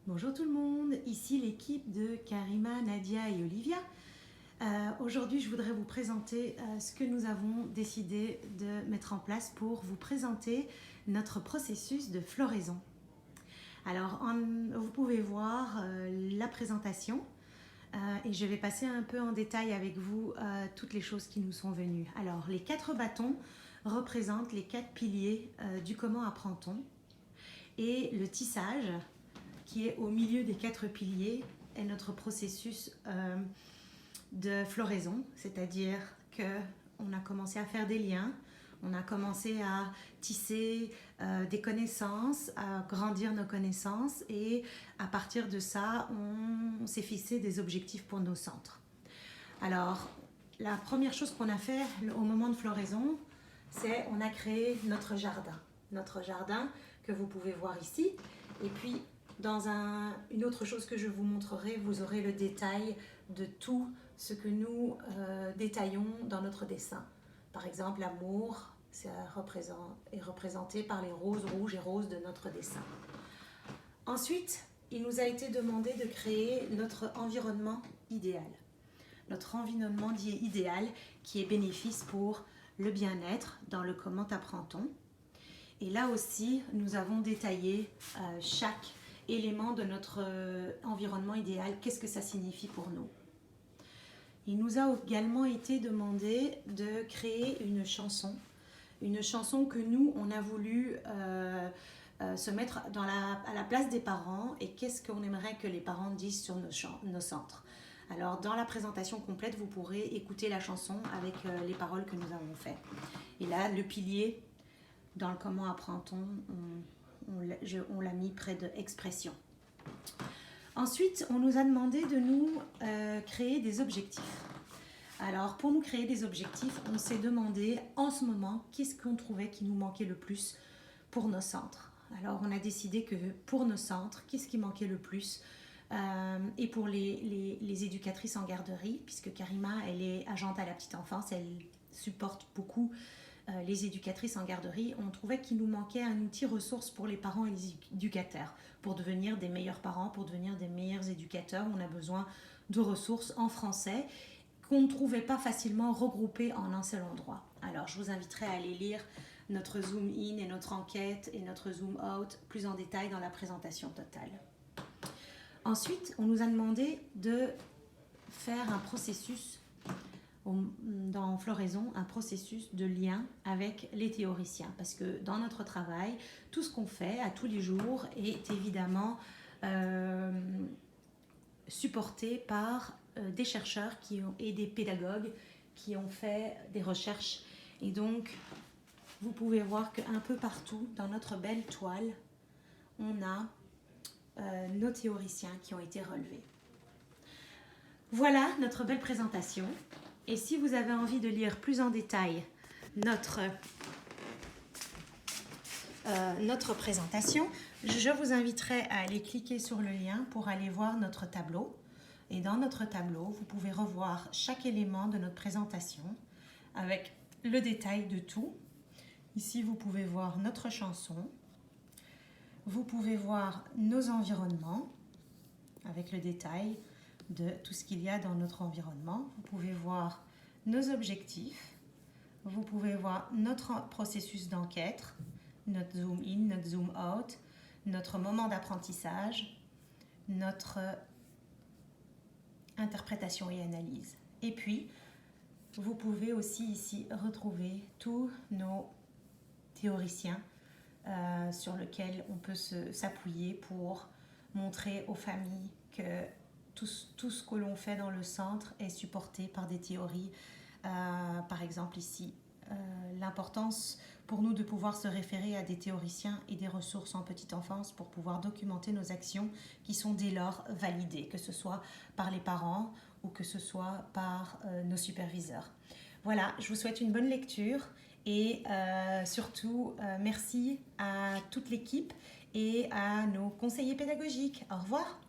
Bonjour tout le monde, ici l'équipe de Karima, Nadia et Olivia. Aujourd'hui, je voudrais vous présenter ce que nous avons décidé de mettre en place pour vous présenter notre processus de floraison. Alors, vous pouvez voir la présentation et je vais passer un peu en détail avec vous toutes les choses qui nous sont venues. Alors, les 4 bâtons représentent les 4 piliers du comment apprend-on et le tissage qui est au milieu des 4 piliers est notre processus de floraison, c'est-à-dire qu'on a commencé à faire des liens, on a commencé à tisser des connaissances, à grandir nos connaissances et à partir de ça, on s'est fixé des objectifs pour nos centres. Alors, la première chose qu'on a fait au moment de floraison, c'est on a créé notre jardin que vous pouvez voir ici. Et puis, dans une autre chose que je vous montrerai, vous aurez le détail de tout ce que nous détaillons dans notre dessin. Par exemple, l'amour est représenté par les roses rouges et roses de notre dessin. Ensuite, il nous a été demandé de créer notre environnement idéal. Notre environnement idéal qui est bénéfice pour le bien-être dans le comment apprend-on. Et là aussi, nous avons détaillé chaque élément de notre environnement idéal, qu'est-ce que ça signifie pour nous. Il nous a également été demandé de créer une chanson que nous, on a voulu se mettre à la place des parents et qu'est-ce qu'on aimerait que les parents disent sur nos centres. Alors, dans la présentation complète, vous pourrez écouter la chanson avec les paroles que nous avons faites. Et là, le pilier, dans le comment apprend-on, on l'a mis près de expression. Ensuite, on nous a demandé de nous créer des objectifs. Alors, pour nous créer des objectifs, on s'est demandé en ce moment qu'est-ce qu'on trouvait qui nous manquait le plus pour nos centres. Alors, on a décidé que pour nos centres, qu'est-ce qui manquait le plus et pour les éducatrices en garderie, puisque Karima, elle est agente à la petite enfance, elle supporte beaucoup les éducatrices en garderie, on trouvait qu'il nous manquait un outil ressource pour les parents et les éducateurs. Pour devenir des meilleurs parents, pour devenir des meilleurs éducateurs, on a besoin de ressources en français qu'on ne trouvait pas facilement regroupées en un seul endroit. Alors, je vous inviterai à aller lire notre Zoom In et notre enquête et notre Zoom Out plus en détail dans la présentation totale. Ensuite, on nous a demandé de faire un processus dans Floraison, un processus de lien avec les théoriciens. Parce que dans notre travail, tout ce qu'on fait à tous les jours est évidemment supporté par des chercheurs et des pédagogues qui ont fait des recherches. Et donc, vous pouvez voir qu'un peu partout dans notre belle toile, on a nos théoriciens qui ont été relevés. Voilà notre belle présentation. Et si vous avez envie de lire plus en détail notre présentation, je vous inviterai à aller cliquer sur le lien pour aller voir notre tableau. Et dans notre tableau, vous pouvez revoir chaque élément de notre présentation avec le détail de tout. Ici, vous pouvez voir notre chanson. Vous pouvez voir nos environnements avec le détail de tout ce qu'il y a dans notre environnement. Vous pouvez voir nos objectifs. Vous pouvez voir notre processus d'enquête, notre zoom in, notre zoom out, notre moment d'apprentissage, notre interprétation et analyse. Et puis, vous pouvez aussi ici retrouver tous nos théoriciens sur lesquels on peut s'appuyer pour montrer aux familles que tout ce que l'on fait dans le centre est supporté par des théories. Par exemple ici, l'importance pour nous de pouvoir se référer à des théoriciens et des ressources en petite enfance pour pouvoir documenter nos actions qui sont dès lors validées, que ce soit par les parents ou que ce soit par nos superviseurs. Voilà, je vous souhaite une bonne lecture et surtout merci à toute l'équipe et à nos conseillers pédagogiques. Au revoir.